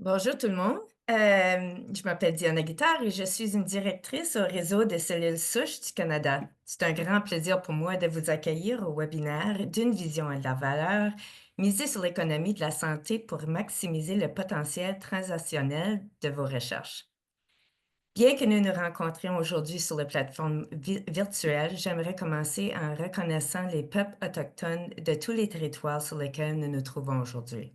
Bonjour tout le monde. Je m'appelle Diana Guittard et je suis une directrice au réseau des cellules souches du Canada. C'est un grand plaisir pour moi de vous accueillir au webinaire d'une vision à la valeur, misée sur l'économie de la santé pour maximiser le potentiel transactionnel de vos recherches. Bien que nous nous rencontrions aujourd'hui sur la plateforme virtuelle, j'aimerais commencer en reconnaissant les peuples autochtones de tous les territoires sur lesquels nous nous trouvons aujourd'hui.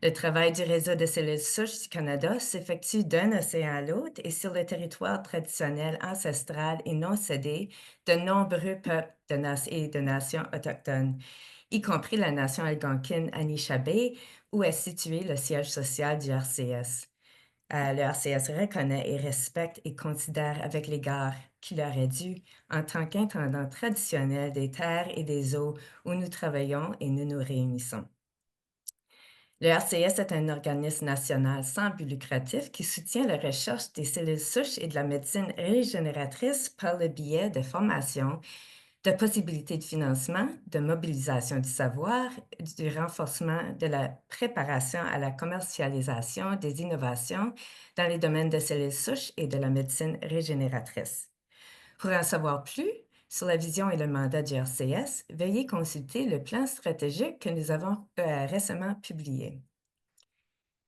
Le travail du réseau de cellules souches du Canada s'effectue d'un océan à l'autre et sur le territoire traditionnel, ancestral et non cédé de nombreux peuples et de nations autochtones, y compris la nation algonquine Anishinaabe, où est situé le siège social du RCS. Le RCS reconnaît et respecte et considère avec l'égard qui leur est dû en tant qu'intendant traditionnel des terres et des eaux où nous travaillons et nous nous réunissons. Le RCS est un organisme national sans but lucratif qui soutient la recherche des cellules souches et de la médecine régénératrice par le biais de formations, de possibilités de financement, de mobilisation du savoir, du renforcement de la préparation à la commercialisation des innovations dans les domaines de cellules souches et de la médecine régénératrice. Pour en savoir plus sur la vision et le mandat du RCS, veuillez consulter le plan stratégique que nous avons récemment publié.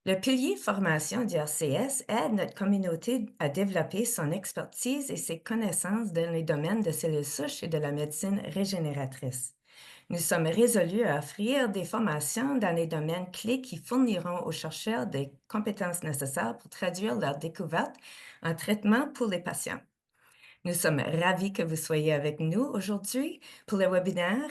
Le pilier formation du RCS aide notre communauté à développer son expertise et ses connaissances dans les domaines de cellules souches et de la médecine régénératrice. Nous sommes résolus à offrir des formations dans les domaines clés qui fourniront aux chercheurs des compétences nécessaires pour traduire leurs découvertes en traitement pour les patients. Nous sommes ravis que vous soyez avec nous aujourd'hui pour le webinaire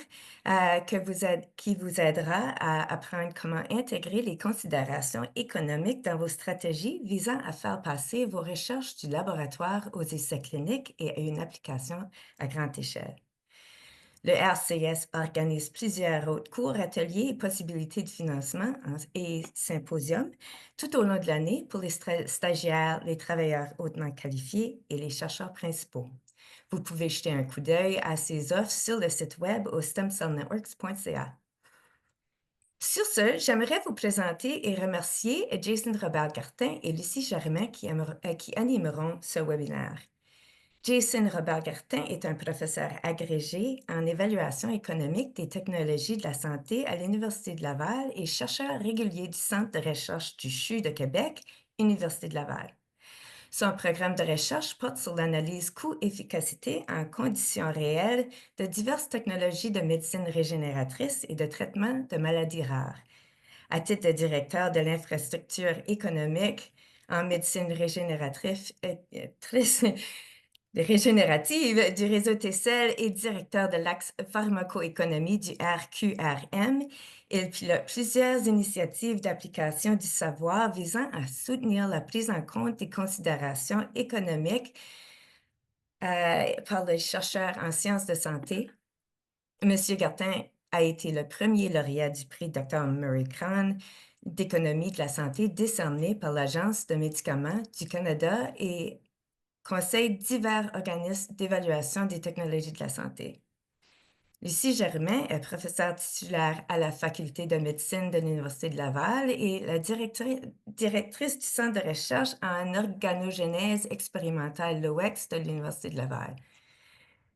qui vous aidera à apprendre comment intégrer les considérations économiques dans vos stratégies visant à faire passer vos recherches du laboratoire aux essais cliniques et à une application à grande échelle. Le RCS organise plusieurs autres cours, ateliers et possibilités de financement et symposiums tout au long de l'année pour les stagiaires, les travailleurs hautement qualifiés et les chercheurs principaux. Vous pouvez jeter un coup d'œil à ces offres sur le site web au stemcellnetworks.ca. Sur ce, j'aimerais vous présenter et remercier Jason Robert-Gartin et Lucie Germain qui animeront ce webinaire. Jason Robert-Gartin est un professeur agrégé en évaluation économique des technologies de la santé à l'Université de Laval et chercheur régulier du Centre de recherche du CHU de Québec, Université de Laval. Son programme de recherche porte sur l'analyse coût-efficacité en conditions réelles de diverses technologies de médecine régénératrice et de traitement de maladies rares. À titre de directeur de l'infrastructure économique en médecine régénérative du réseau TCL et directeur de l'axe pharmacoéconomie du RQRM. Il pilote plusieurs initiatives d'application du savoir visant à soutenir la prise en compte des considérations économiques par les chercheurs en sciences de santé. Monsieur Gartin a été le premier lauréat du prix Dr. Murray Kahn d'économie de la santé décerné par l'Agence de médicaments du Canada et conseille divers organismes d'évaluation des technologies de la santé. Lucie Germain est professeure titulaire à la Faculté de médecine de l'Université de Laval et la directrice du Centre de recherche en organogénèse expérimentale LOEX de l'Université de Laval.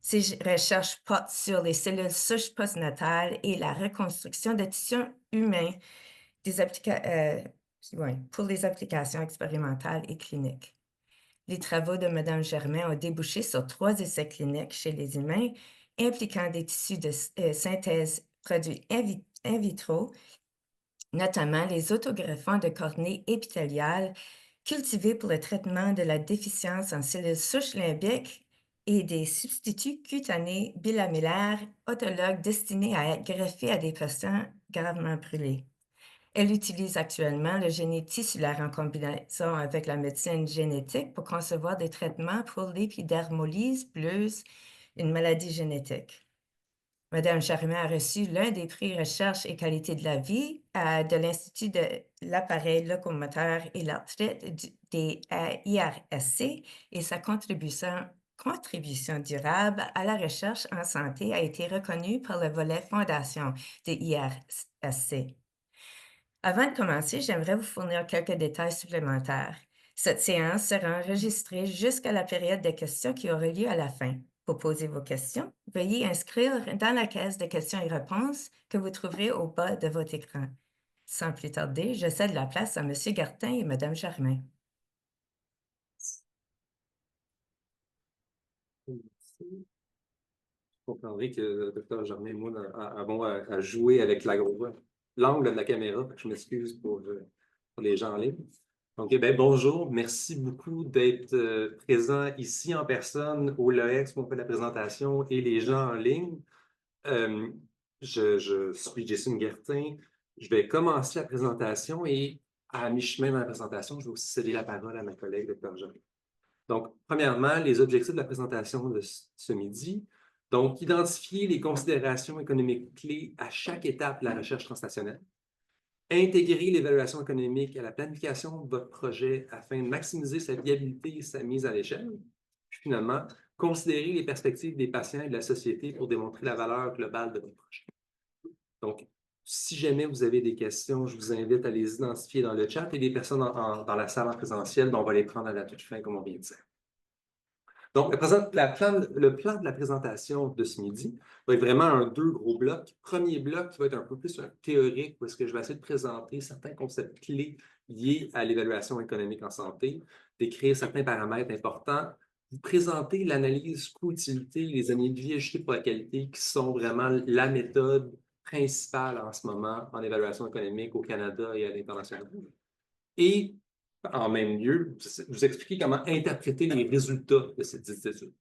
Ses recherches portent sur les cellules souches postnatales et la reconstruction de tissus humains pour les applications expérimentales et cliniques. Les travaux de Mme Germain ont débouché sur 3 essais cliniques chez les humains impliquant des tissus de synthèse produits in vitro, notamment les autogreffants de cornée épithéliale cultivés pour le traitement de la déficience en cellules souches limbiques et des substituts cutanés bilamellaires autologues destinés à être greffés à des patients gravement brûlés. Elle utilise actuellement le génie tissulaire en combinaison avec la médecine génétique pour concevoir des traitements pour l'épidermolyse bulleuse, une maladie génétique. Madame Germain a reçu l'un des prix Recherche et qualité de la vie de l'Institut de l'appareil locomoteur et l'arthrite des IRSC et sa contribution durable à la recherche en santé a été reconnue par le volet Fondation des IRSC. Avant de commencer, j'aimerais vous fournir quelques détails supplémentaires. Cette séance sera enregistrée jusqu'à la période des questions qui aura lieu à la fin. Pour poser vos questions, veuillez inscrire dans la caisse de questions et réponses que vous trouverez au bas de votre écran. Sans plus tarder, je cède la place à M. Gartin et Mme Germain. Vous comprendrez que le docteur Germain et moi avons à jouer avec l'angle de la caméra. Je m'excuse pour les gens en ligne. Donc, ben, bonjour. Merci beaucoup d'être présent ici en personne au LEX où on fait la présentation et les gens en ligne. Euh, je suis Jason Gertin. Je vais commencer la présentation et à mi-chemin dans la présentation, je vais aussi céder la parole à ma collègue, docteur Germain. Donc, premièrement, les objectifs de la présentation de ce midi. Donc, identifier les considérations économiques clés à chaque étape de la recherche transnationnelle. Intégrer l'évaluation économique à la planification de votre projet afin de maximiser sa viabilité et sa mise à l'échelle. Puis finalement, considérer les perspectives des patients et de la société pour démontrer la valeur globale de votre projet. Donc, si jamais vous avez des questions, je vous invite à les identifier dans le chat et les personnes dans la salle en présentiel, on va les prendre à la toute fin, comme on vient de dire. Donc, le plan de la présentation de ce midi va être vraiment deux gros blocs. Premier bloc qui va être un peu plus théorique, parce que je vais essayer de présenter certains concepts clés liés à l'évaluation économique en santé, décrire certains paramètres importants, vous présenter l'analyse coût-utilité, les années de vie ajustées pour la qualité, qui sont vraiment la méthode principale en ce moment en évaluation économique au Canada et à l'international. Et en même lieu, vous expliquer comment interpréter les résultats de cette étude.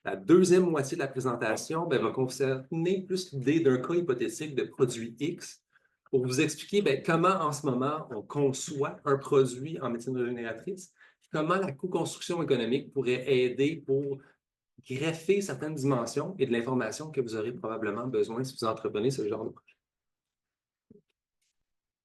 La deuxième moitié de la présentation va concerner plus l'idée d'un cas hypothétique de produit X pour vous expliquer comment en ce moment on conçoit un produit en médecine régénératrice, comment la co-construction économique pourrait aider pour greffer certaines dimensions et de l'information que vous aurez probablement besoin si vous entreprenez ce genre de projet.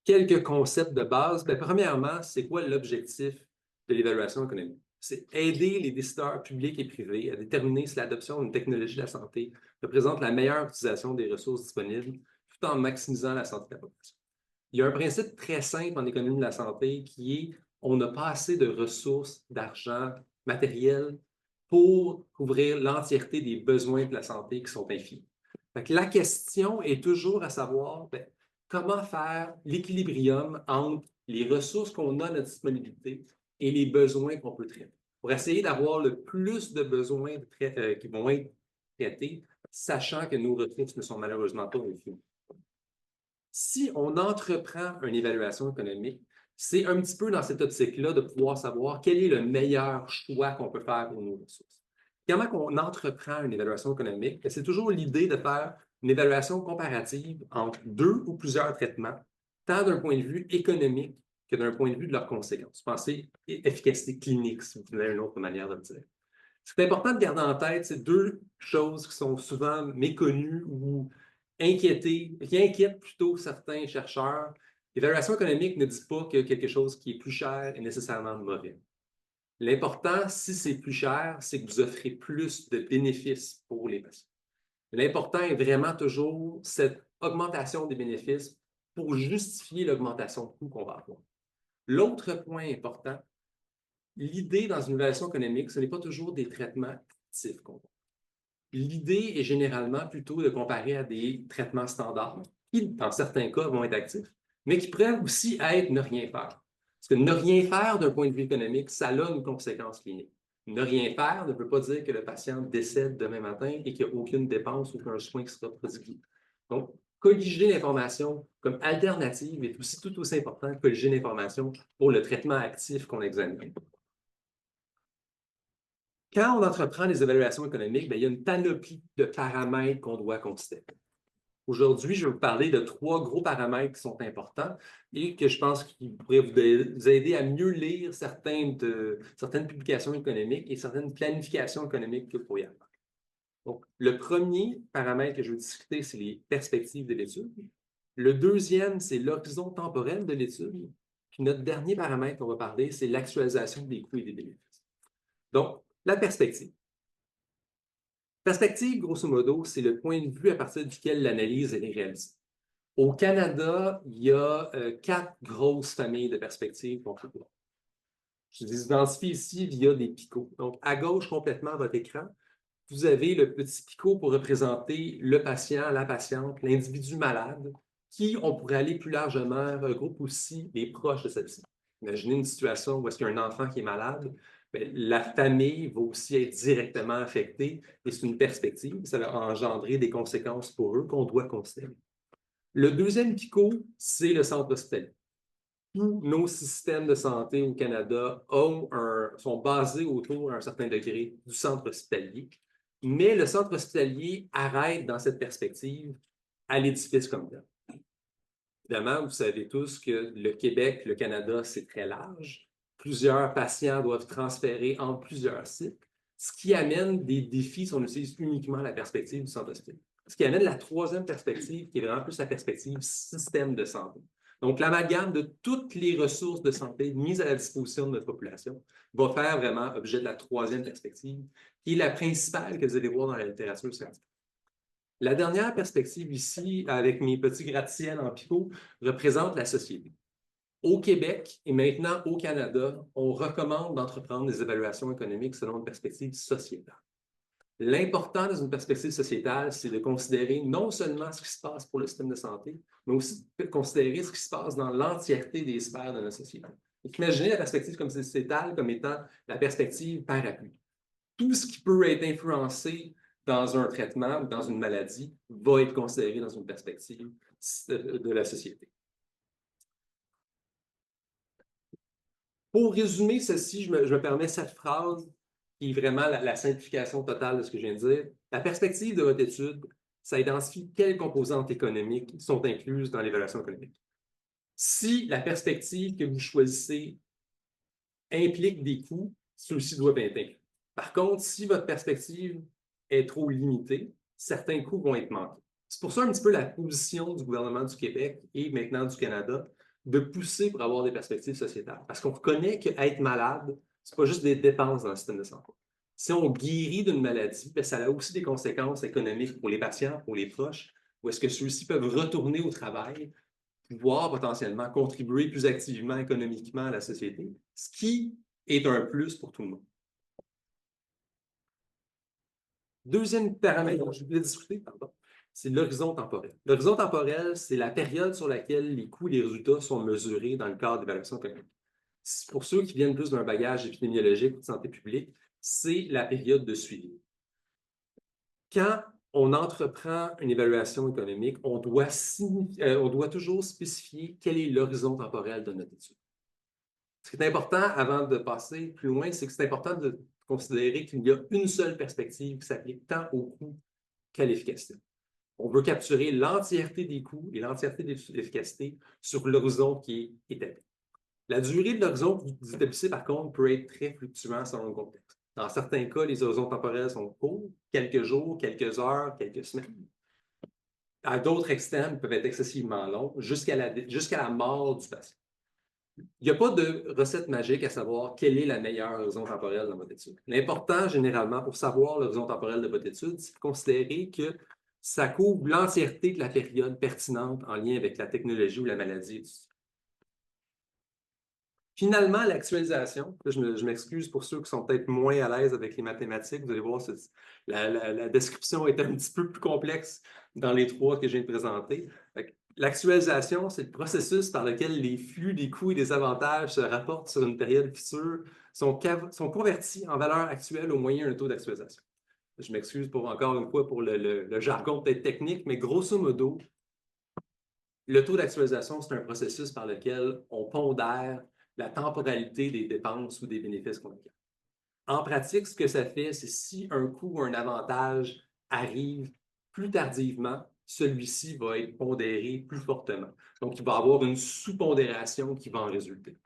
Quelques concepts de base. Premièrement, c'est quoi l'objectif de l'évaluation économique? C'est aider les décideurs publics et privés à déterminer si l'adoption d'une technologie de la santé représente la meilleure utilisation des ressources disponibles tout en maximisant la santé de la population. Il y a un principe très simple en économie de la santé qui est on n'a pas assez de ressources, d'argent, matériel pour couvrir l'entièreté des besoins de la santé qui sont infinis. La question est toujours à savoir comment faire l'équilibrium entre les ressources qu'on a à notre disponibilité et les besoins qu'on peut traiter, pour essayer d'avoir le plus de besoins qui vont être traités, sachant que nos ressources ne sont malheureusement pas infinies. Si on entreprend une évaluation économique, c'est un petit peu dans cette optique-là de pouvoir savoir quel est le meilleur choix qu'on peut faire pour nos ressources. Comment on entreprend une évaluation économique? C'est toujours l'idée de faire une évaluation comparative entre deux ou plusieurs traitements, tant d'un point de vue économique que d'un point de vue de leurs conséquences. Pensez efficacité clinique, si vous voulez une autre manière de le dire. Ce qui est important de garder en tête, c'est deux choses qui sont souvent méconnues ou qui inquiètent plutôt certains chercheurs. L'évaluation économique ne dit pas que quelque chose qui est plus cher est nécessairement mauvais. L'important, si c'est plus cher, c'est que vous offrez plus de bénéfices pour les patients. L'important est vraiment toujours cette augmentation des bénéfices pour justifier l'augmentation de coûts qu'on va avoir. L'autre point important, l'idée dans une évaluation économique, ce n'est pas toujours des traitements actifs qu'on voit. L'idée est généralement plutôt de comparer à des traitements standards qui, dans certains cas, vont être actifs, mais qui pourraient aussi être ne rien faire. Parce que ne rien faire d'un point de vue économique, ça a une conséquence clinique. Ne rien faire ne veut pas dire que le patient décède demain matin et qu'il n'y a aucune dépense ou aucun soin qui sera prodigué. Donc, colliger l'information comme alternative est aussi tout aussi important que colliger l'information pour le traitement actif qu'on examine. Quand on entreprend des évaluations économiques, il y a une panoplie de paramètres qu'on doit considérer. Aujourd'hui, je vais vous parler de trois gros paramètres qui sont importants et que je pense qu'ils pourraient vous aider à mieux lire certaines publications économiques et certaines planifications économiques que vous pourriez avoir. Donc, le premier paramètre que je veux discuter, c'est les perspectives de l'étude. Le deuxième, c'est l'horizon temporel de l'étude. Puis notre dernier paramètre qu'on va parler, c'est l'actualisation des coûts et des bénéfices. Donc, la perspective. Perspective, grosso modo, c'est le point de vue à partir duquel l'analyse est réalisée. Au Canada, il y a 4 grosses familles de perspectives qu'on peut voir. Je les identifie ici via des picots. Donc, à gauche complètement à votre écran, vous avez le petit picot pour représenter le patient, la patiente, l'individu malade, qui, on pourrait aller plus largement, regroupe aussi les proches de celle-ci. Imaginez une situation où est-ce qu'il y a un enfant qui est malade, bien, la famille va aussi être directement affectée et c'est une perspective, ça va engendrer des conséquences pour eux qu'on doit considérer. Le deuxième picot, c'est le centre hospitalier. Tous nos systèmes de santé au Canada sont basés autour, à un certain degré, du centre hospitalier. Mais le centre hospitalier arrête dans cette perspective à l'édifice comme tel. Évidemment, vous savez tous que le Québec, le Canada, c'est très large. Plusieurs patients doivent transférer entre plusieurs sites, ce qui amène des défis si on utilise uniquement la perspective du centre hospitalier. Ce qui amène la troisième perspective, qui est vraiment plus la perspective système de santé. Donc, l'amalgame de toutes les ressources de santé mises à la disposition de notre population va faire vraiment objet de la troisième perspective, qui est la principale que vous allez voir dans la littérature scientifique. La dernière perspective ici, avec mes petits gratte-ciels en picot, représente la société. Au Québec et maintenant au Canada, on recommande d'entreprendre des évaluations économiques selon une perspective sociétale. L'important dans une perspective sociétale, c'est de considérer non seulement ce qui se passe pour le système de santé, mais aussi de considérer ce qui se passe dans l'entièreté des sphères de notre société. Donc, imaginez la perspective comme sociétale comme étant la perspective parapluie. Tout ce qui peut être influencé dans un traitement ou dans une maladie va être considéré dans une perspective de la société. Pour résumer ceci, je me permets cette phrase qui est vraiment la simplification totale de ce que je viens de dire. La perspective de votre étude, ça identifie quelles composantes économiques sont incluses dans l'évaluation économique. Si la perspective que vous choisissez implique des coûts, ceux-ci doivent être inclus. Par contre, si votre perspective est trop limitée, certains coûts vont être manqués. C'est pour ça un petit peu la position du gouvernement du Québec et maintenant du Canada de pousser pour avoir des perspectives sociétales. Parce qu'on reconnaît qu'être malade, ce n'est pas juste des dépenses dans le système de santé. Si on guérit d'une maladie, bien, ça a aussi des conséquences économiques pour les patients, pour les proches, où est-ce que ceux-ci peuvent retourner au travail, pouvoir potentiellement contribuer plus activement économiquement à la société, ce qui est un plus pour tout le monde. Deuxième paramètre dont je voulais discuter, c'est l'horizon temporel. L'horizon temporel, c'est la période sur laquelle les coûts et les résultats sont mesurés dans le cadre d'évaluation économique. Pour ceux qui viennent plus d'un bagage épidémiologique ou de santé publique, c'est la période de suivi. Quand on entreprend une évaluation économique, on doit toujours spécifier quel est l'horizon temporel de notre étude. Ce qui est important, avant de passer plus loin, c'est que c'est important de considérer qu'il y a une seule perspective qui s'applique tant au coût qu'à l'efficacité. On veut capturer l'entièreté des coûts et l'entièreté de l'efficacité sur l'horizon qui est établi. La durée de l'horizon que vous établissez, par contre, peut être très fluctuante selon le contexte. Dans certains cas, les horizons temporels sont courts, quelques jours, quelques heures, quelques semaines. À d'autres extrêmes, ils peuvent être excessivement longs, jusqu'à la mort du patient. Il n'y a pas de recette magique à savoir quelle est la meilleure horizon temporelle dans votre étude. L'important, généralement, pour savoir l'horizon temporelle de votre étude, c'est de considérer que ça couvre l'entièreté de la période pertinente en lien avec la technologie ou la maladie. Finalement, l'actualisation, je m'excuse pour ceux qui sont peut-être moins à l'aise avec les mathématiques, vous allez voir, la description est un petit peu plus complexe dans les trois que je viens de présenter. L'actualisation, c'est le processus par lequel les flux des coûts et des avantages se rapportent sur une période future, sont convertis en valeur actuelle au moyen d'un taux d'actualisation. Je m'excuse encore une fois pour le jargon peut-être technique, mais grosso modo, le taux d'actualisation, c'est un processus par lequel on pondère la temporalité des dépenses ou des bénéfices qu'on gagne. En pratique, ce que ça fait, c'est si un coût ou un avantage arrive plus tardivement, celui-ci va être pondéré plus fortement. Donc, il va y avoir une sous-pondération qui va en résulter.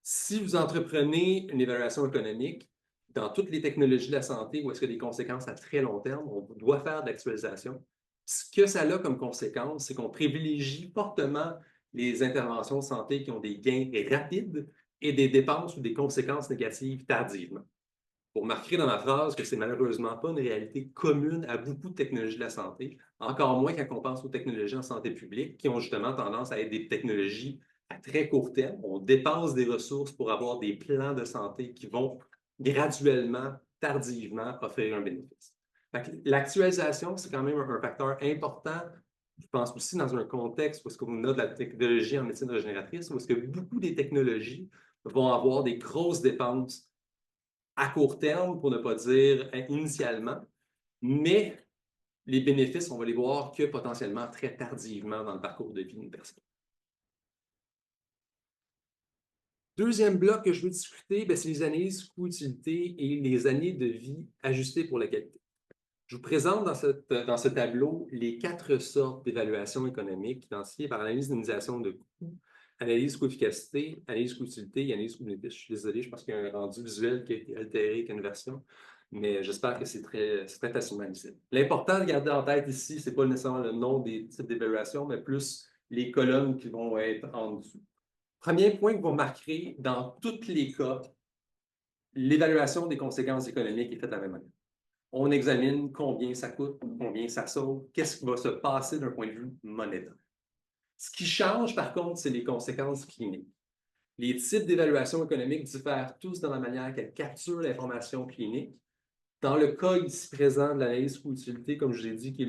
Si vous entreprenez une évaluation économique, dans toutes les technologies de la santé où est-ce qu'il y a des conséquences à très long terme, on doit faire de l'actualisation. Ce que ça a comme conséquence, c'est qu'on privilégie fortement les interventions de santé qui ont des gains rapides et des dépenses ou des conséquences négatives tardivement. Pour marquer dans ma phrase que c'est malheureusement pas une réalité commune à beaucoup de technologies de la santé, encore moins quand on pense aux technologies en santé publique, qui ont justement tendance à être des technologies à très court terme. On dépense des ressources pour avoir des plans de santé qui vont graduellement, tardivement, offrir un bénéfice. L'actualisation, c'est quand même un facteur important. Je pense aussi dans un contexte où est-ce qu'on a de la technologie en médecine régénératrice, où est-ce que beaucoup des technologies vont avoir des grosses dépenses à court terme, pour ne pas dire initialement, mais les bénéfices, on va les voir que potentiellement très tardivement dans le parcours de vie d'une personne. Deuxième bloc que je veux discuter, c'est les analyses coût-utilité et les années de vie ajustées pour la qualité. Je vous présente dans ce tableau les 4 sortes d'évaluations économiques identifiées par analyse d'optimisation de coûts, analyse coût-efficacité, analyse coût-utilité et analyse coût-bénéfice. Je suis désolé, je pense qu'il y a un rendu visuel qui a été altéré avec une version, mais j'espère que c'est très facilement lisible. L'important de garder en tête ici, ce n'est pas nécessairement le nom des types d'évaluations, mais plus les colonnes qui vont être en dessous. Premier point que vous remarquerez, dans tous les cas, l'évaluation des conséquences économiques est faite de la même manière. On examine combien ça coûte, combien ça sauve, qu'est-ce qui va se passer d'un point de vue monétaire. Ce qui change, par contre, c'est les conséquences cliniques. Les types d'évaluation économique diffèrent tous dans la manière qu'elles capturent l'information clinique. Dans le cas ici présent de l'analyse coût-utilité, comme je l'ai dit, qui est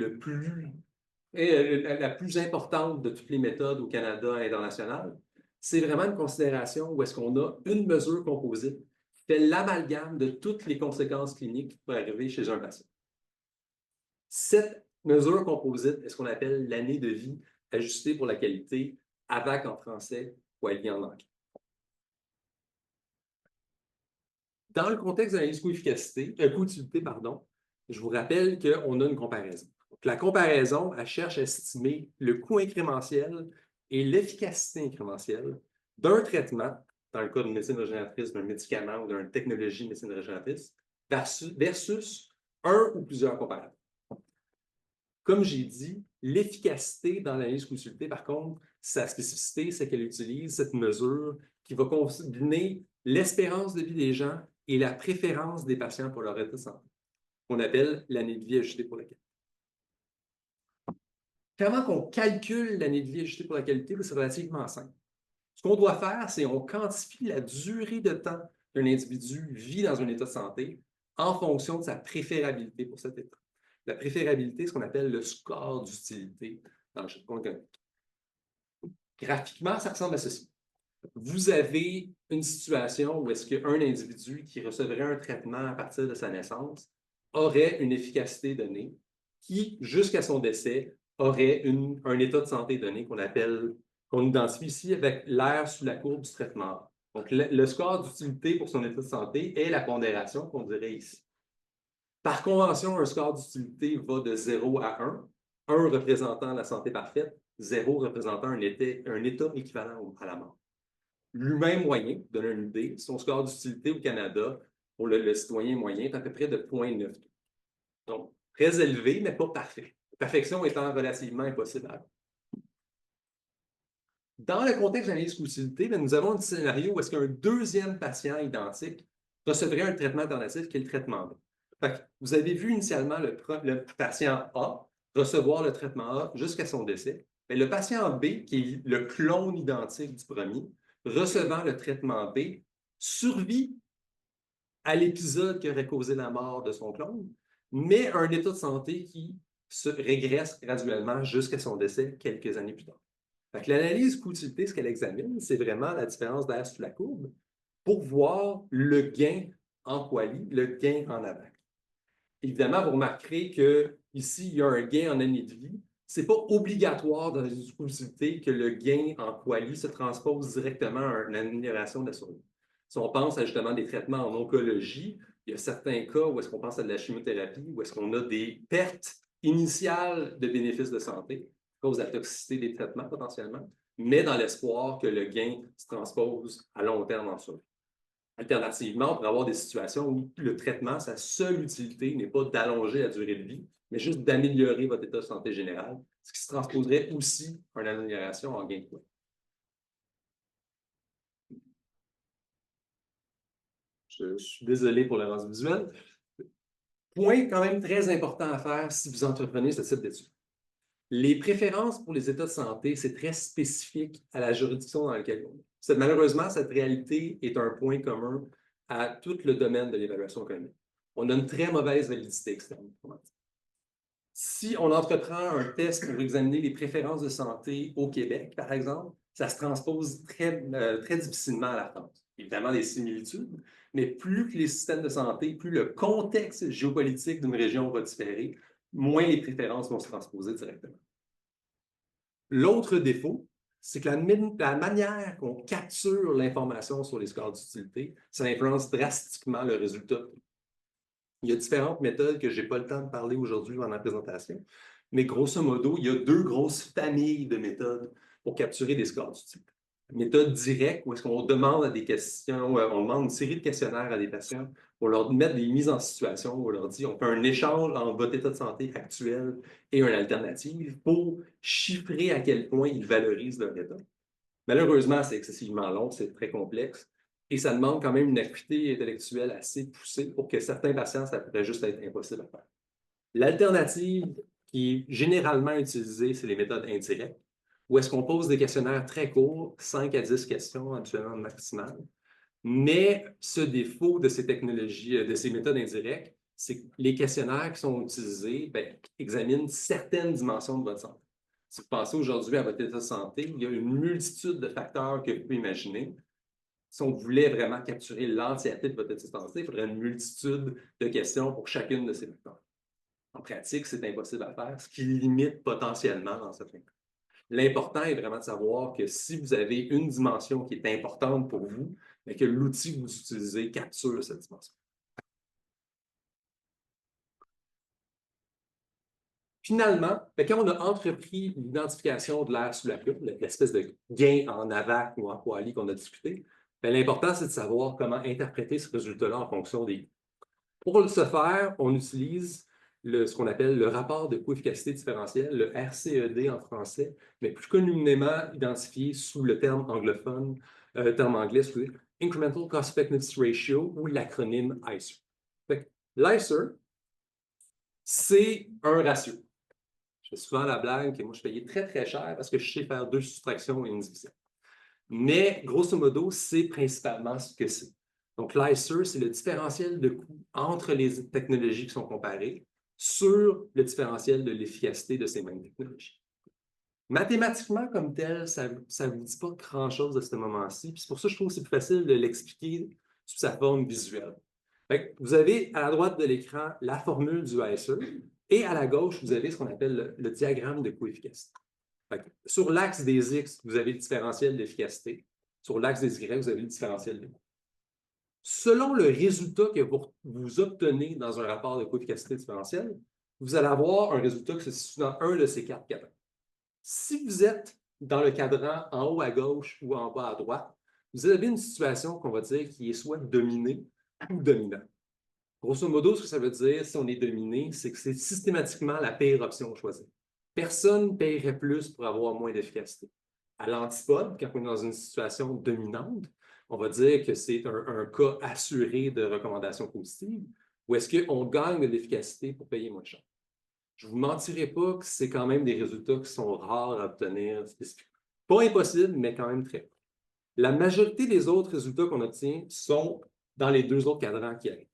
la plus importante de toutes les méthodes au Canada et international, c'est vraiment une considération où est-ce qu'on a une mesure composite qui fait l'amalgame de toutes les conséquences cliniques qui peuvent arriver chez un patient. Cette mesure composite est ce qu'on appelle l'année de vie ajustée pour la qualité, AVAQ en français ou ALI en anglais. Dans le contexte de l'analyse coût-utilité, je vous rappelle qu'on a une comparaison. Donc, la comparaison, elle cherche à estimer le coût incrémentiel et l'efficacité incrémentielle d'un traitement, dans le cas d'une médecine régénératrice, d'un médicament ou d'une technologie de médecine régénératrice, versus un ou plusieurs comparables. Comme j'ai dit, l'efficacité dans l'analyse coût-utilité, par contre, sa spécificité, c'est qu'elle utilise cette mesure qui va combiner l'espérance de vie des gens et la préférence des patients pour leur état de santé, qu'on appelle l'année de vie ajustée pour la qualité. Comment qu'on calcule l'année de vie ajustée pour la qualité? C'est relativement simple. Ce qu'on doit faire, c'est qu'on quantifie la durée de temps qu'un individu vit dans un état de santé en fonction de sa préférabilité pour cet état. La préférabilité, c'est ce qu'on appelle le score d'utilité dans le jargon économique. Graphiquement, ça ressemble à ceci. Vous avez une situation où est-ce qu'un individu qui recevrait un traitement à partir de sa naissance aurait une efficacité donnée qui, jusqu'à son décès, aurait un état de santé donné qu'on identifie ici avec l'aire sous la courbe du traitement. Donc, le score d'utilité pour son état de santé est la pondération qu'on dirait ici. Par convention, un score d'utilité va de 0 à 1, 1 représentant la santé parfaite, 0 représentant un état équivalent à la mort. L'humain moyen, pour donner une idée, son score d'utilité au Canada, pour le citoyen moyen, est à peu près de 0,9. Donc, très élevé, mais pas parfait. La perfection étant relativement impossible à avoir. Dans le contexte d'analyse coût-utilité, nous avons un scénario où est-ce qu'un deuxième patient identique recevrait un traitement alternatif qui est le traitement B. Vous avez vu initialement le patient A recevoir le traitement A jusqu'à son décès. Mais le patient B, qui est le clone identique du premier, recevant le traitement B, survit à l'épisode qui aurait causé la mort de son clone, mais un état de santé qui se régresse graduellement jusqu'à son décès quelques années plus tard. L'analyse coût-utilité, ce qu'elle examine, c'est vraiment la différence d'air sous la courbe pour voir le gain en quali, le gain en AVAQ. Évidemment, vous remarquerez qu'ici, il y a un gain en année de vie. Ce n'est pas obligatoire dans l'analyse coût-utilité que le gain en quali se transpose directement à une amélioration de la survie. Si on pense à justement des traitements en oncologie, il y a certains cas où est-ce qu'on pense à de la chimiothérapie, où est-ce qu'on a des pertes initiales de bénéfices de santé à cause de la toxicité des traitements potentiellement, mais dans l'espoir que le gain se transpose à long terme en survie. Alternativement, on pourrait avoir des situations où le traitement, sa seule utilité n'est pas d'allonger la durée de vie, mais juste d'améliorer votre état de santé général, ce qui se transposerait aussi en amélioration en gain de poids. Je suis désolé pour le rendu visuel. Point quand même très important à faire si vous entreprenez ce type d'études. Les préférences pour les états de santé, c'est très spécifique à la juridiction dans laquelle on est. Malheureusement, cette réalité est un point commun à tout le domaine de l'évaluation économique. On a une très mauvaise validité externe. Si on entreprend un test pour examiner les préférences de santé au Québec, par exemple, ça se transpose très difficilement à la France. Évidemment, des similitudes, mais plus que les systèmes de santé, plus le contexte géopolitique d'une région va différer, moins les préférences vont se transposer directement. L'autre défaut, c'est que la manière qu'on capture l'information sur les scores d'utilité, ça influence drastiquement le résultat. Il y a différentes méthodes que je n'ai pas le temps de parler aujourd'hui dans la présentation, mais grosso modo, il y a deux grosses familles de méthodes pour capturer des scores d'utilité. Méthode directe, où est-ce qu'on demande à des questions, on demande une série de questionnaires à des patients pour leur mettre des mises en situation, où on leur dit, on fait un échange entre votre état de santé actuel et une alternative pour chiffrer à quel point ils valorisent leur état. Malheureusement, c'est excessivement long, c'est très complexe et ça demande quand même une acuité intellectuelle assez poussée pour que certains patients, ça pourrait juste être impossible à faire. L'alternative qui est généralement utilisée, c'est les méthodes indirectes, où est-ce qu'on pose des questionnaires très courts, 5 à 10 questions actuellement maximal. Mais ce défaut de ces technologies, de ces méthodes indirectes, c'est que les questionnaires qui sont utilisés examinent certaines dimensions de votre santé. Si vous pensez aujourd'hui à votre état de santé, il y a une multitude de facteurs que vous pouvez imaginer. Si on voulait vraiment capturer l'entièreté de votre état de santé, il faudrait une multitude de questions pour chacune de ces facteurs. En pratique, c'est impossible à faire, ce qui limite potentiellement dans certains cas. L'important est vraiment de savoir que si vous avez une dimension qui est importante pour vous, mais que l'outil que vous utilisez capture cette dimension. Finalement, quand on a entrepris l'identification de l'air sous la plume, l'espèce de gain en AVAC ou en QALY qu'on a discuté, l'important, c'est de savoir comment interpréter ce résultat-là en fonction des... Pour ce faire, on utilise ce qu'on appelle le rapport de coefficacité différentielle, le RCED en français, mais plus communément identifié sous le terme anglophone, terme anglais, excusez, Incremental Cost Effectiveness Ratio, ou l'acronyme ICER. L'ICER, c'est un ratio. Je fais souvent la blague que moi, je payais très, très cher parce que je sais faire 2 soustractions et une division. Mais, grosso modo, c'est principalement ce que c'est. Donc, l'ICER, c'est le différentiel de coût entre les technologies qui sont comparées sur le différentiel de l'efficacité de ces mêmes technologies. Mathématiquement, comme tel, ça ne vous dit pas grand-chose à ce moment-ci. C'est pour ça que je trouve que c'est plus facile de l'expliquer sous sa forme visuelle. Vous avez à la droite de l'écran la formule du ICER et à la gauche, vous avez ce qu'on appelle le diagramme de coefficacité. Sur l'axe des X, vous avez le différentiel d'efficacité. Sur l'axe des Y, vous avez le différentiel de coût. Selon le résultat que vous obtenez dans un rapport de coefficacité différentielle, vous allez avoir un résultat qui se situe dans un de ces 4 cadrans. Si vous êtes dans le cadran en haut à gauche ou en bas à droite, vous avez une situation qu'on va dire qui est soit dominée ou dominante. Grosso modo, ce que ça veut dire, si on est dominé, c'est que c'est systématiquement la pire option choisie. Personne ne paierait plus pour avoir moins d'efficacité. À l'antipode, quand on est dans une situation dominante, on va dire que c'est un cas assuré de recommandation positive, ou est-ce qu'on gagne de l'efficacité pour payer moins cher? Je ne vous mentirai pas que c'est quand même des résultats qui sont rares à obtenir spécifiquement. Pas impossible, mais quand même très peu. La majorité des autres résultats qu'on obtient sont dans les 2 autres cadrans qui arrivent.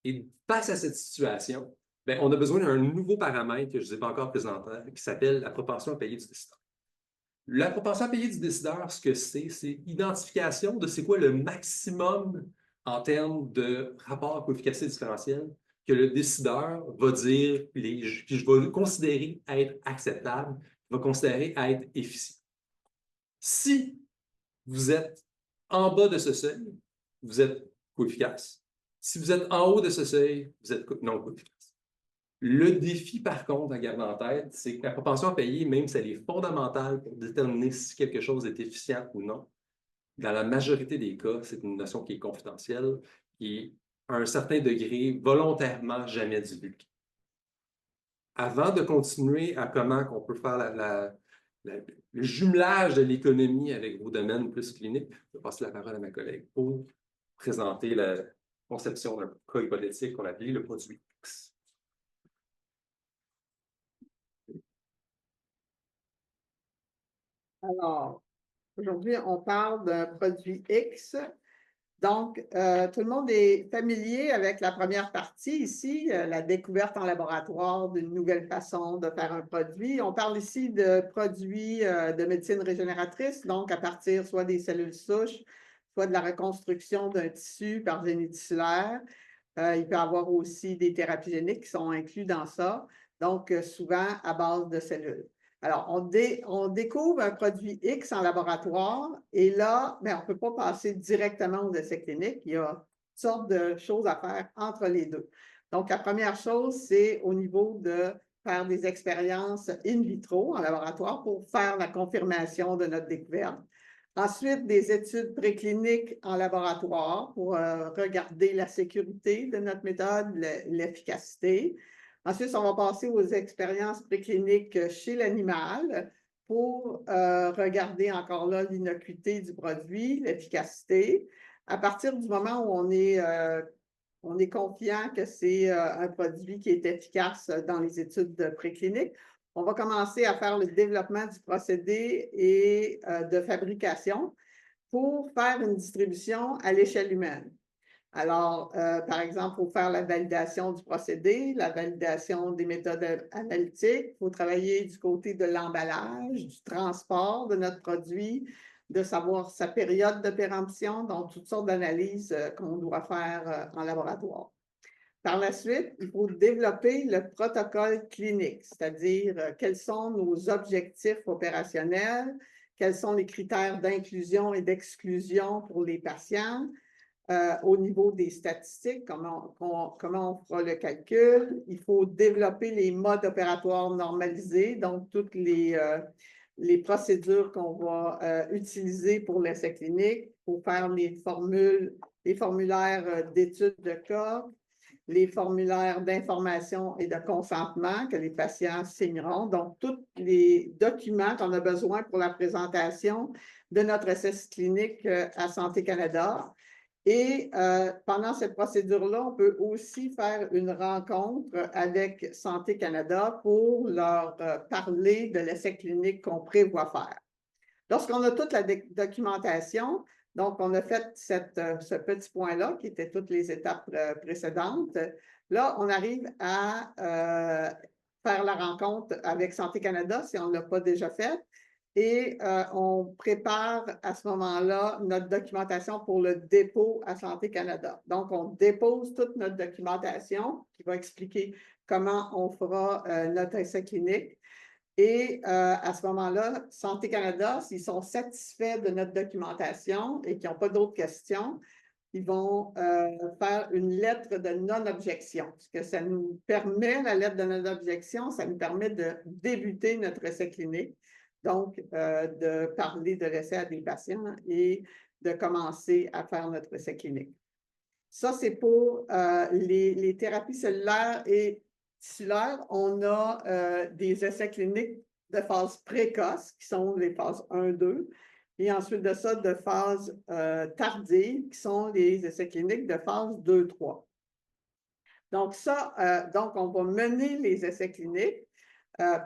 Et face à cette situation, on a besoin d'un nouveau paramètre que je ne vous ai pas encore présenté, qui s'appelle la propension à payer du décideur. La propension à payer du décideur, ce que c'est l'identification de c'est quoi le maximum en termes de rapport à coefficacité différentielle que le décideur va dire, puis je vais considérer être acceptable, va considérer être efficient. Si vous êtes en bas de ce seuil, vous êtes coefficace. Si vous êtes en haut de ce seuil, vous êtes non coefficace. Le défi, par contre, à garder en tête, c'est que la propension à payer, même si elle est fondamentale pour déterminer si quelque chose est efficient ou non, dans la majorité des cas, c'est une notion qui est confidentielle, qui est à un certain degré volontairement jamais divulguée. Avant de continuer à comment on peut faire le jumelage de l'économie avec vos domaines plus cliniques, je vais passer la parole à ma collègue pour présenter conception d'un cas hypothétique qu'on appelle le produit X. Alors, aujourd'hui, on parle d'un produit X. Donc, tout le monde est familier avec la première partie ici, la découverte en laboratoire d'une nouvelle façon de faire un produit. On parle ici de produits de médecine régénératrice, donc à partir soit des cellules souches, soit de la reconstruction d'un tissu par génie tissulaire. Il peut y avoir aussi des thérapies géniques qui sont inclus dans ça, donc souvent à base de cellules. Alors, on découvre un produit X en laboratoire et là, on ne peut pas passer directement aux essais cliniques. Il y a toutes sortes de choses à faire entre les deux. Donc, la première chose, c'est au niveau de faire des expériences in vitro en laboratoire pour faire la confirmation de notre découverte. Ensuite, des études précliniques en laboratoire pour regarder la sécurité de notre méthode, l'efficacité. Ensuite, on va passer aux expériences précliniques chez l'animal pour regarder encore là l'innocuité du produit, l'efficacité. À partir du moment où on est confiant que c'est un produit qui est efficace dans les études précliniques, on va commencer à faire le développement du procédé et de fabrication pour faire une distribution à l'échelle humaine. Alors, par exemple, il faut faire la validation du procédé, la validation des méthodes analytiques, il faut travailler du côté de l'emballage, du transport de notre produit, de savoir sa période de péremption, donc toutes sortes d'analyses qu'on doit faire en laboratoire. Par la suite, il faut développer le protocole clinique, c'est-à-dire quels sont nos objectifs opérationnels, quels sont les critères d'inclusion et d'exclusion pour les patients, au niveau des statistiques, comment on fera le calcul. Il faut développer les modes opératoires normalisés, donc toutes les procédures qu'on va utiliser pour l'essai clinique, pour faire les formulaires d'études de cas, les formulaires d'information et de consentement que les patients signeront. Donc, tous les documents qu'on a besoin pour la présentation de notre essai clinique à Santé Canada. Et pendant cette procédure-là, on peut aussi faire une rencontre avec Santé Canada pour leur parler de l'essai clinique qu'on prévoit faire. Lorsqu'on a toute la documentation, donc on a fait ce petit point-là, qui était toutes les étapes précédentes, là, on arrive à faire la rencontre avec Santé Canada, si on ne l'a pas déjà fait, et on prépare à ce moment-là notre documentation pour le dépôt à Santé Canada. Donc, on dépose toute notre documentation qui va expliquer comment on fera notre essai clinique. Et à ce moment-là, Santé Canada, s'ils sont satisfaits de notre documentation et qu'ils n'ont pas d'autres questions, ils vont faire une lettre de non-objection. Ce que ça nous permet, la lettre de non-objection, ça nous permet de débuter notre essai clinique. Donc, de parler de l'essai à des patients et de commencer à faire notre essai clinique. Ça, c'est pour les thérapies cellulaires et tissulaires. On a des essais cliniques de phase précoce, qui sont les phases 1-2, et ensuite de ça, de phase tardive, qui sont les essais cliniques de phase 2-3. Donc, donc on va mener les essais cliniques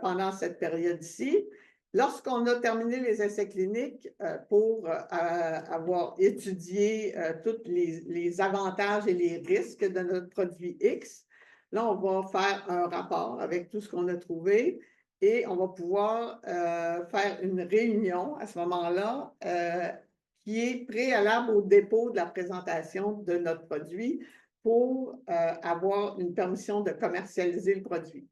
pendant cette période-ci. Lorsqu'on a terminé les essais cliniques pour avoir étudié tous les avantages et les risques de notre produit X, là, on va faire un rapport avec tout ce qu'on a trouvé et on va pouvoir faire une réunion à ce moment-là qui est préalable au dépôt de la présentation de notre produit pour avoir une permission de commercialiser le produit.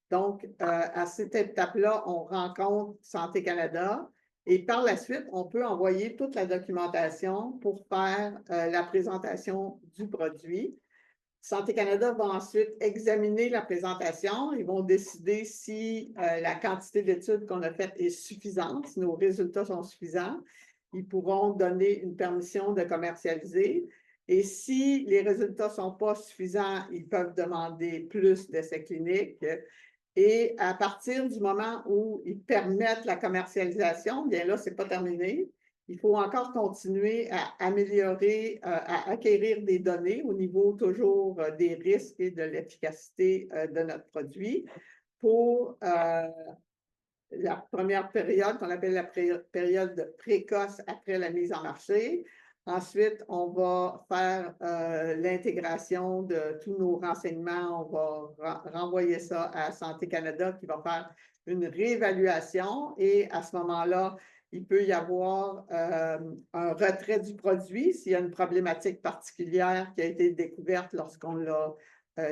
Donc, à cette étape-là, on rencontre Santé Canada et par la suite, on peut envoyer toute la documentation pour faire la présentation du produit. Santé Canada va ensuite examiner la présentation. Ils vont décider si la quantité d'études qu'on a faites est suffisante, si nos résultats sont suffisants. Ils pourront donner une permission de commercialiser. Et si les résultats ne sont pas suffisants, ils peuvent demander plus d'essais cliniques. Et à partir du moment où ils permettent la commercialisation, bien là, ce n'est pas terminé. Il faut encore continuer à améliorer, à acquérir des données au niveau toujours des risques et de l'efficacité de notre produit pour la première période qu'on appelle la période précoce après la mise en marché. Ensuite, on va faire l'intégration de tous nos renseignements. On va renvoyer ça à Santé Canada qui va faire une réévaluation et à ce moment-là, il peut y avoir un retrait du produit s'il y a une problématique particulière qui a été découverte lorsqu'on l'a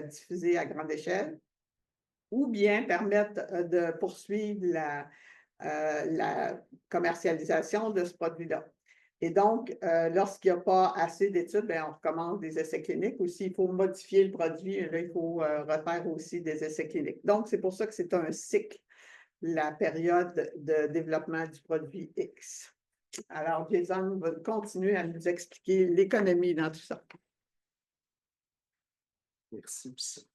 diffusé à grande échelle, ou bien permettre de poursuivre la commercialisation de ce produit-là. Et donc, lorsqu'il n'y a pas assez d'études, on recommence des essais cliniques. Ou s'il faut modifier le produit, là, il faut refaire aussi des essais cliniques. Donc, c'est pour ça que c'est un cycle, la période de développement du produit X. Alors, Jason va continuer à nous expliquer l'économie dans tout ça. Merci.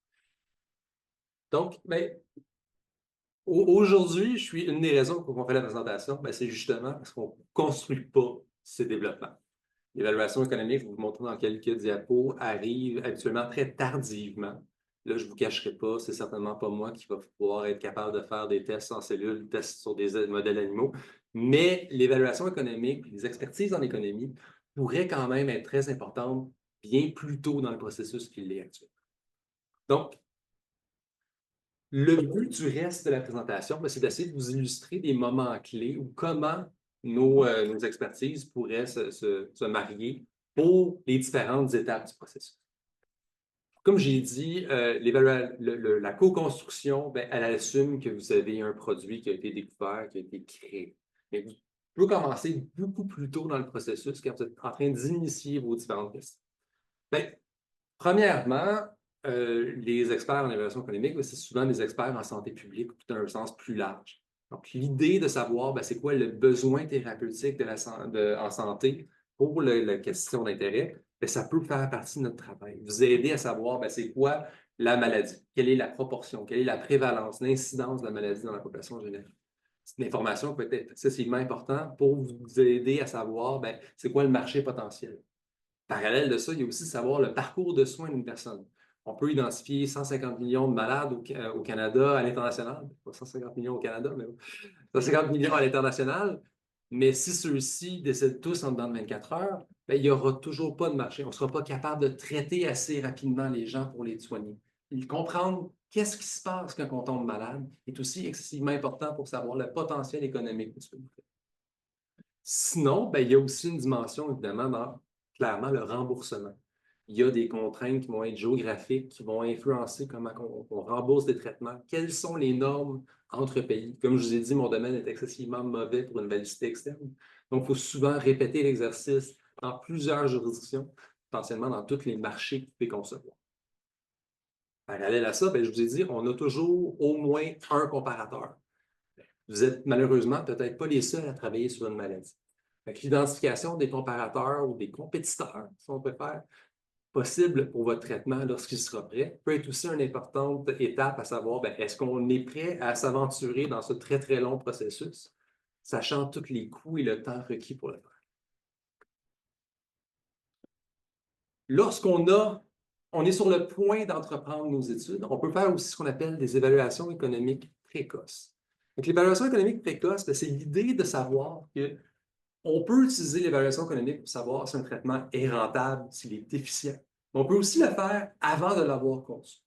Donc, aujourd'hui, une des raisons pour qu'on fait la présentation, c'est justement parce qu'on ne construit pas ces développements. L'évaluation économique, je vais vous montrer dans quelques diapos, arrive habituellement très tardivement. Là, je ne vous cacherai pas, c'est certainement pas moi qui va pouvoir être capable de faire des tests en cellules, des tests sur des modèles animaux, mais l'évaluation économique, les expertises en économie pourraient quand même être très importantes bien plus tôt dans le processus qu'il l'est actuellement. Donc, le but du reste de la présentation, c'est d'essayer de vous illustrer des moments clés ou comment nos expertises pourraient se marier pour les différentes étapes du processus. Comme j'ai dit, la co-construction, elle assume que vous avez un produit qui a été découvert, qui a été créé. Mais vous pouvez commencer beaucoup plus tôt dans le processus quand vous êtes en train d'initier vos différentes questions. Premièrement, les experts en évaluation économique, c'est souvent des experts en santé publique, dans un sens plus large. Donc, l'idée de savoir c'est quoi le besoin thérapeutique en santé pour la question d'intérêt, ça peut faire partie de notre travail. Vous aider à savoir c'est quoi la maladie, quelle est la proportion, quelle est la prévalence, l'incidence de la maladie dans la population générale. C'est une information qui peut être excessivement importante pour vous aider à savoir c'est quoi le marché potentiel. Parallèle de ça, il y a aussi savoir le parcours de soins d'une personne. On peut identifier 150 millions de malades au Canada, à l'international. Pas 150 millions au Canada, mais 150 millions à l'international. Mais si ceux-ci décèdent tous en dedans de 24 heures, il n'y aura toujours pas de marché. On ne sera pas capable de traiter assez rapidement les gens pour les soigner. Et comprendre qu'est-ce qui se passe quand on tombe malade est aussi excessivement important pour savoir le potentiel économique de ce que vous faites. Sinon, il y a aussi une dimension, évidemment, dans clairement le remboursement. Il y a des contraintes qui vont être géographiques, qui vont influencer comment on rembourse des traitements. Quelles sont les normes entre pays? Comme je vous ai dit, mon domaine est excessivement mauvais pour une validité externe. Donc, il faut souvent répéter l'exercice dans plusieurs juridictions, potentiellement dans tous les marchés que vous pouvez concevoir. Parallèle à ça, je vous ai dit, on a toujours au moins un comparateur. Vous êtes malheureusement peut-être pas les seuls à travailler sur une maladie. L'identification des comparateurs ou des compétiteurs, si on peut faire, possible pour votre traitement lorsqu'il sera prêt, peut être aussi une importante étape à savoir, est-ce qu'on est prêt à s'aventurer dans ce très, très long processus, sachant tous les coûts et le temps requis pour le faire. Lorsqu'on est sur le point d'entreprendre nos études, on peut faire aussi ce qu'on appelle des évaluations économiques précoces. Donc, l'évaluation économique précoce, c'est l'idée de savoir qu'on peut utiliser l'évaluation économique pour savoir si un traitement est rentable, s'il est efficient. On peut aussi le faire avant de l'avoir conçu.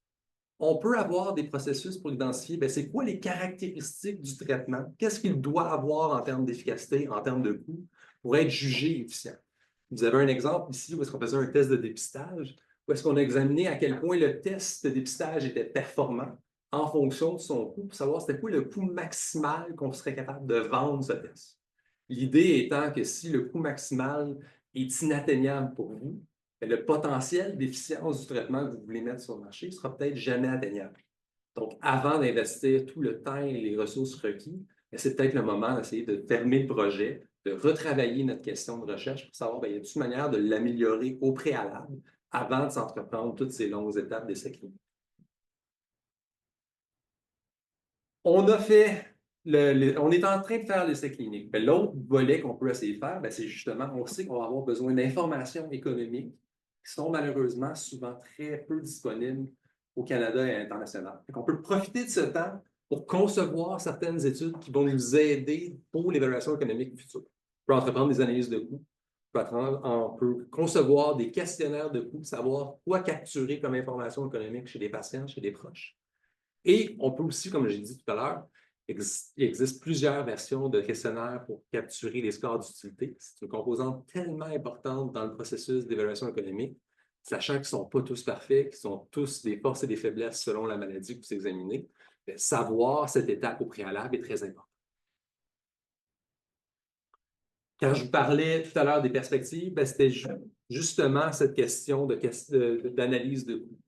On peut avoir des processus pour identifier c'est quoi les caractéristiques du traitement, qu'est-ce qu'il doit avoir en termes d'efficacité, en termes de coût, pour être jugé efficient. Vous avez un exemple ici où est-ce qu'on faisait un test de dépistage, où est-ce qu'on a examiné à quel point le test de dépistage était performant en fonction de son coût, pour savoir c'était quoi le coût maximal qu'on serait capable de vendre ce test. L'idée étant que si le coût maximal est inatteignable pour vous, le potentiel d'efficience du traitement que vous voulez mettre sur le marché ne sera peut-être jamais atteignable. Donc, avant d'investir tout le temps et les ressources requises, c'est peut-être le moment d'essayer de fermer le projet, de retravailler notre question de recherche pour savoir, y a-t-il une manière de l'améliorer au préalable avant de s'entreprendre toutes ces longues étapes d'essai clinique. On a fait on est en train de faire l'essai clinique. Ben, l'autre volet qu'on peut essayer de faire, ben, c'est justement, on sait qu'on va avoir besoin d'informations économiques qui sont malheureusement souvent très peu disponibles au Canada et à l'international. On peut profiter de ce temps pour concevoir certaines études qui vont nous aider pour l'évaluation économique future. On peut entreprendre des analyses de coûts, on peut concevoir des questionnaires de coûts, savoir quoi capturer comme information économique chez des patients, chez des proches. Et on peut aussi, comme j'ai dit tout à l'heure, il existe plusieurs versions de questionnaires pour capturer les scores d'utilité. C'est une composante tellement importante dans le processus d'évaluation économique, sachant qu'ils ne sont pas tous parfaits, qu'ils sont tous des forces et des faiblesses selon la maladie que vous examinez. Savoir cette étape au préalable est très important. Quand je vous parlais tout à l'heure des perspectives, c'était justement cette question d'analyse de coûts.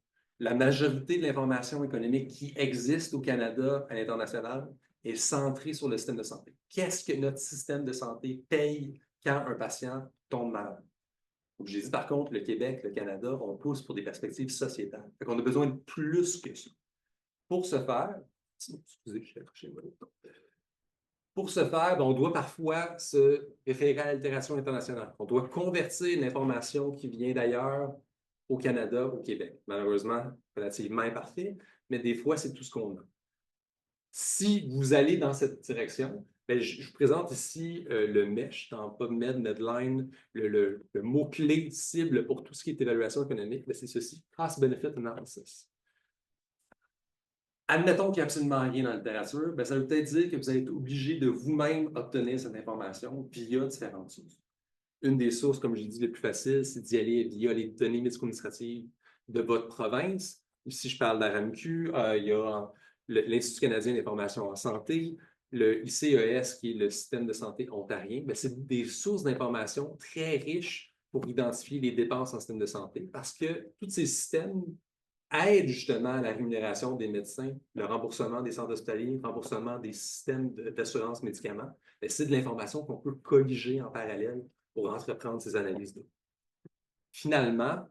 La majorité de l'information économique qui existe au Canada à l'international est centrée sur le système de santé. Qu'est-ce que notre système de santé paye quand un patient tombe malade? J'ai dit par contre, le Québec, le Canada, on pousse pour des perspectives sociétales. On a besoin de plus que ça. Pour ce faire, excusez, je vais accrocher le bouton. Pour ce faire, on doit parfois se référer à l'altération internationale. On doit convertir l'information qui vient d'ailleurs au Canada, au Québec. Malheureusement, relativement imparfait, mais des fois, c'est tout ce qu'on a. Si vous allez dans cette direction, bien, je vous présente ici le MESH dans PubMed, Medline, le mot-clé cible pour tout ce qui est évaluation économique, c'est ceci, Cost-Benefit Analysis. Admettons qu'il n'y a absolument rien dans la littérature, bien, ça veut peut-être dire que vous allez être obligé de vous-même obtenir cette information via différentes sources. Une des sources, comme j'ai dit, les plus faciles, c'est d'y aller via les données médico-administratives de votre province. Ici, je parle d'ARAMQ, il y a l'Institut canadien d'information en santé, le ICES, qui est le système de santé ontarien. C'est des sources d'informations très riches pour identifier les dépenses en système de santé parce que tous ces systèmes aide justement à la rémunération des médecins, le remboursement des centres hospitaliers, le remboursement des systèmes d'assurance médicaments. C'est de l'information qu'on peut colliger en parallèle pour entreprendre ces analyses-là. Finalement,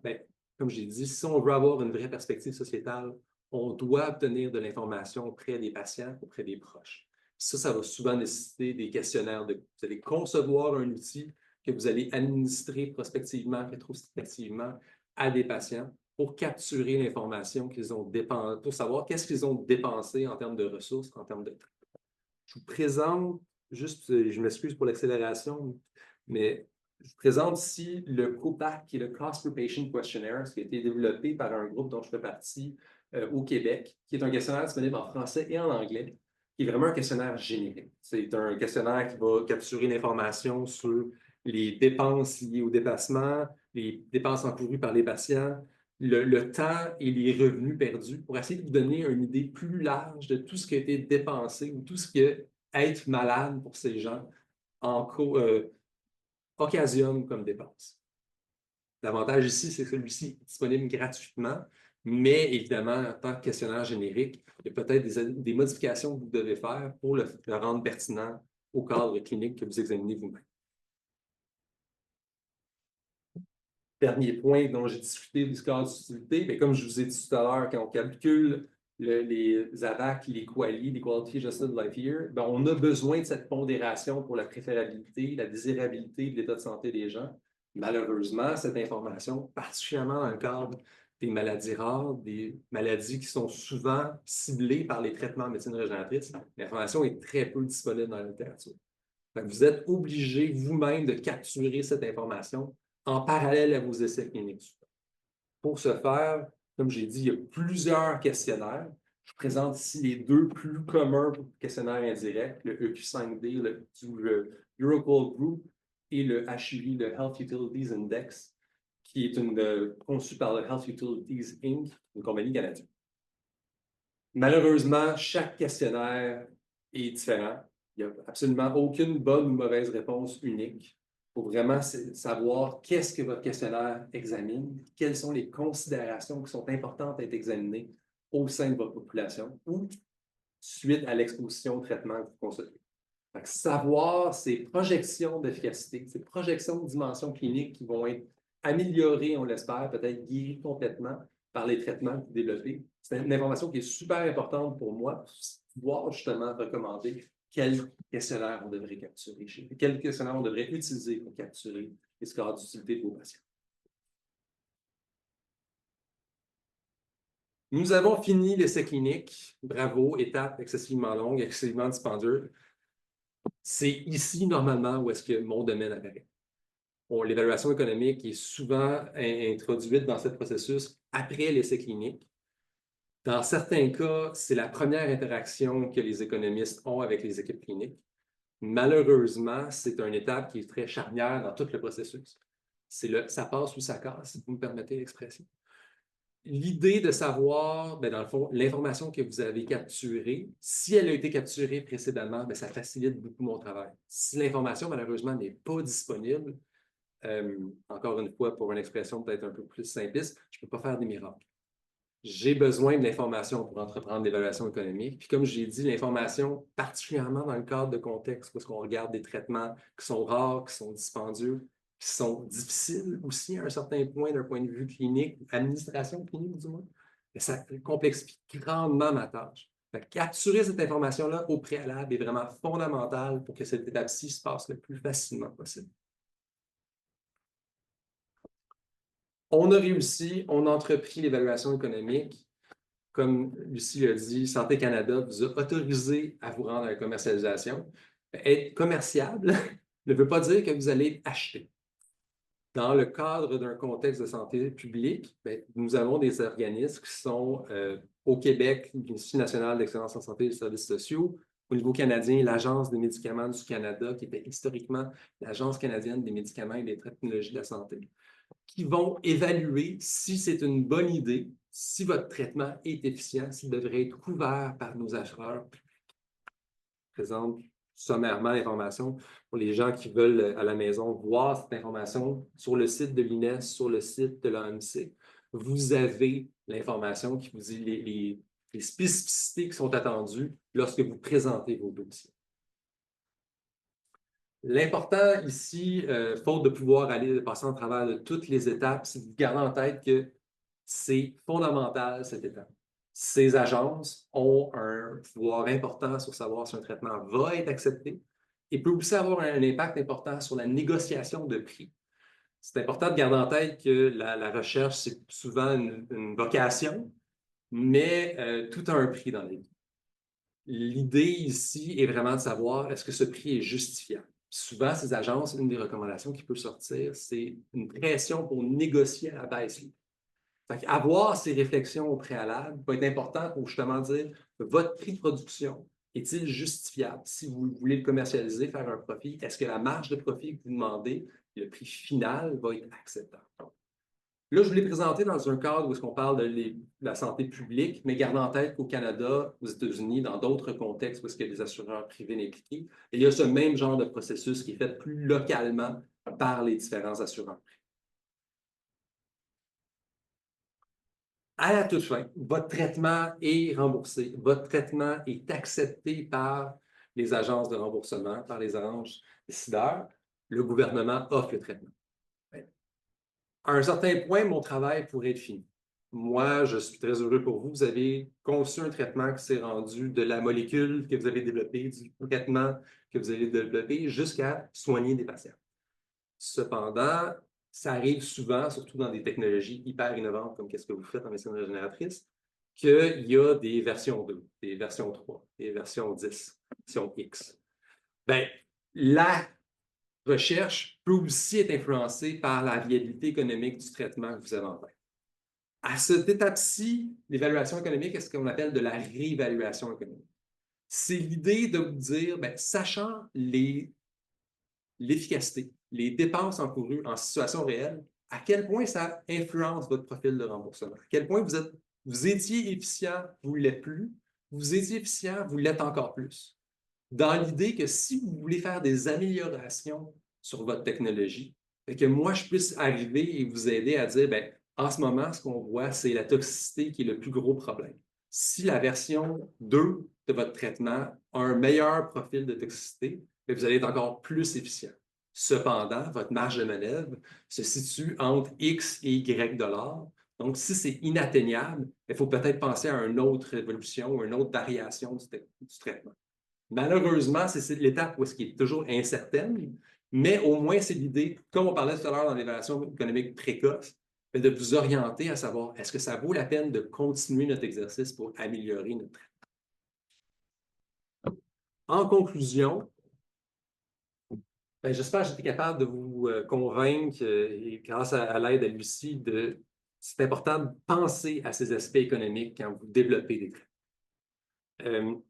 comme j'ai dit, si on veut avoir une vraie perspective sociétale, on doit obtenir de l'information auprès des patients, auprès des proches. Ça va souvent nécessiter des questionnaires. Vous allez concevoir un outil que vous allez administrer prospectivement, rétrospectivement à des patients pour capturer l'information qu'ils ont dépensée, pour savoir qu'est-ce qu'ils ont dépensé en termes de ressources, en termes de temps. Je vous présente, juste, je m'excuse pour l'accélération, mais je vous présente ici le COPAQ, qui est le Cost per Patient Questionnaire, qui a été développé par un groupe dont je fais partie au Québec, qui est un questionnaire disponible en français et en anglais, qui est vraiment un questionnaire générique. C'est un questionnaire qui va capturer l'information sur les dépenses liées au déplacement, les dépenses encourues par les patients, le temps et les revenus perdus pour essayer de vous donner une idée plus large de tout ce qui a été dépensé ou tout ce que être malade pour ces gens occasionne comme dépense. L'avantage ici, c'est que celui-ci est disponible gratuitement, mais évidemment, en tant que questionnaire générique, il y a peut-être des modifications que vous devez faire pour le rendre pertinent au cadre clinique que vous examinez vous-même. Dernier point dont j'ai discuté du score d'utilité, mais comme je vous ai dit tout à l'heure, quand on calcule les AVAC, les QALY, les Quality Adjusted Life Year, on a besoin de cette pondération pour la préférabilité, la désirabilité de l'état de santé des gens. Malheureusement, cette information, particulièrement dans le cadre des maladies rares, des maladies qui sont souvent ciblées par les traitements en médecine régénératrice, l'information est très peu disponible dans la littérature. Donc, vous êtes obligé vous-même de capturer cette information en parallèle à vos essais cliniques. Pour ce faire, comme j'ai dit, il y a plusieurs questionnaires. Je présente ici les deux plus communs pour le questionnaire indirect, le EQ5D, le Euroqual Group et le HUI, le Health Utilities Index, qui est conçu par le Health Utilities Inc., une compagnie canadienne. Malheureusement, chaque questionnaire est différent. Il n'y a absolument aucune bonne ou mauvaise réponse unique. Il faut vraiment savoir qu'est-ce que votre questionnaire examine, quelles sont les considérations qui sont importantes à être examinées au sein de votre population ou suite à l'exposition au traitement que vous consultez. Donc, savoir ces projections d'efficacité, ces projections de dimensions cliniques qui vont être améliorées, on l'espère, peut-être guéries complètement par les traitements que vous développez, c'est une information qui est super importante pour moi pour pouvoir justement recommander quel questionnaire on devrait capturer, quel questionnaire on devrait utiliser pour capturer les scores d'utilité de vos patients. Nous avons fini l'essai clinique. Bravo, étape excessivement longue, excessivement dispendieuse. C'est ici, normalement, où est-ce que mon domaine apparaît. L'évaluation économique est souvent introduite dans ce processus après l'essai clinique. Dans certains cas, c'est la première interaction que les économistes ont avec les équipes cliniques. Malheureusement, c'est une étape qui est très charnière dans tout le processus. Ça passe ou ça casse, si vous me permettez l'expression. L'idée de savoir, dans le fond, l'information que vous avez capturée, si elle a été capturée précédemment, ça facilite beaucoup mon travail. Si l'information, malheureusement, n'est pas disponible, encore une fois, pour une expression peut-être un peu plus simpliste, je ne peux pas faire des miracles. J'ai besoin de l'information pour entreprendre l'évaluation économique. Puis comme j'ai dit, l'information, particulièrement dans le cadre de contexte, parce qu'on regarde des traitements qui sont rares, qui sont dispendieux, qui sont difficiles aussi à un certain point, d'un point de vue clinique, administration clinique du moins, ça complexifie grandement ma tâche. Capturer cette information-là au préalable est vraiment fondamental pour que cette étape-ci se passe le plus facilement possible. On a réussi, on a entrepris l'évaluation économique. Comme Lucie l'a dit, Santé Canada vous a autorisé à vous rendre à la commercialisation. Être commerciable ne veut pas dire que vous allez acheter. Dans le cadre d'un contexte de santé publique, nous avons des organismes qui sont au Québec, l'Institut national d'excellence en santé et des services sociaux, au niveau canadien, l'Agence des médicaments du Canada, qui était historiquement l'Agence canadienne des médicaments et des technologies de la santé, qui vont évaluer si c'est une bonne idée, si votre traitement est efficient, s'il devrait être couvert par nos assureurs. Je présente sommairement l'information pour les gens qui veulent à la maison voir cette information sur le site de l'INES, sur le site de l'AMC. Vous avez l'information qui vous dit les spécificités qui sont attendues lorsque vous présentez vos dossiers. L'important ici, faute de pouvoir passer en travers de toutes les étapes, c'est de garder en tête que c'est fondamental cette étape. Ces agences ont un pouvoir important sur savoir si un traitement va être accepté et peut aussi avoir un impact important sur la négociation de prix. C'est important de garder en tête que la recherche, c'est souvent une vocation, mais tout a un prix dans la vie. L'idée ici est vraiment de savoir est-ce que ce prix est justifiable. Souvent, ces agences, une des recommandations qui peut sortir, c'est une pression pour négocier à la baisse. Avoir ces réflexions au préalable va être important pour justement dire votre prix de production est-il justifiable? Si vous voulez le commercialiser, faire un profit, est-ce que la marge de profit que vous demandez, le prix final, va être acceptable? Là, je vous l'ai présenté dans un cadre où on parle de la santé publique, mais gardez en tête qu'au Canada, aux États-Unis, dans d'autres contextes où il y a des assureurs privés impliqués, il y a ce même genre de processus qui est fait plus localement par les différents assureurs. À la toute fin, votre traitement est remboursé, votre traitement est accepté par les agences de remboursement, par les agences décideurs, le gouvernement offre le traitement. À un certain point, mon travail pourrait être fini. Moi, je suis très heureux pour vous. Vous avez conçu un traitement qui s'est rendu de la molécule que vous avez développée, du traitement que vous allez développer, jusqu'à soigner des patients. Cependant, ça arrive souvent, surtout dans des technologies hyper innovantes comme qu'est-ce que vous faites en médecine régénératrice, qu'il y a des versions 2, des versions 3, des versions 10, version X. La recherche peut aussi être influencée par la viabilité économique du traitement que vous avez en tête. À cette étape-ci, l'évaluation économique est ce qu'on appelle de la réévaluation économique. C'est l'idée de vous dire, sachant l'efficacité, les dépenses encourues en situation réelle, à quel point ça influence votre profil de remboursement. À quel point vous étiez efficient, vous ne l'êtes plus. Vous étiez efficient, vous l'êtes encore plus. Dans l'idée que si vous voulez faire des améliorations sur votre technologie, que moi, je puisse arriver et vous aider à dire, en ce moment, ce qu'on voit, c'est la toxicité qui est le plus gros problème. Si la version 2 de votre traitement a un meilleur profil de toxicité, vous allez être encore plus efficient. Cependant, votre marge de manœuvre se situe entre X et Y $. Donc, si c'est inatteignable, il faut peut-être penser à une autre évolution ou une autre variation du traitement. Malheureusement, c'est l'étape où est-ce qui est toujours incertaine, mais au moins, c'est l'idée, comme on parlait tout à l'heure dans l'évaluation économique précoce, de vous orienter à savoir est-ce que ça vaut la peine de continuer notre exercice pour améliorer notre traitement. En conclusion, j'espère que j'ai été capable de vous convaincre, et grâce à l'aide à Lucie, c'est important de penser à ces aspects économiques quand vous développez des traitements.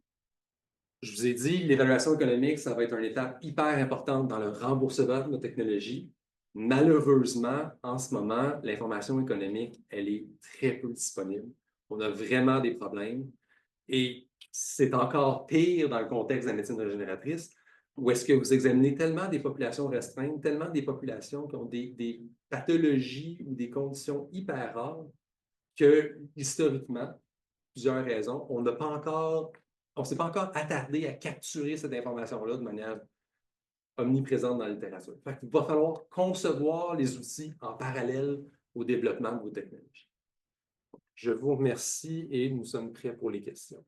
Je vous ai dit, l'évaluation économique, ça va être une étape hyper importante dans le remboursement de nos technologies. Malheureusement, en ce moment, l'information économique, elle est très peu disponible. On a vraiment des problèmes. Et c'est encore pire dans le contexte de la médecine régénératrice, où est-ce que vous examinez tellement des populations restreintes, tellement des populations qui ont des pathologies ou des conditions hyper rares, que historiquement, plusieurs raisons, on ne s'est pas encore attardé à capturer cette information-là de manière omniprésente dans la littérature. Fait qu'il va falloir concevoir les outils en parallèle au développement de vos technologies. Je vous remercie et nous sommes prêts pour les questions.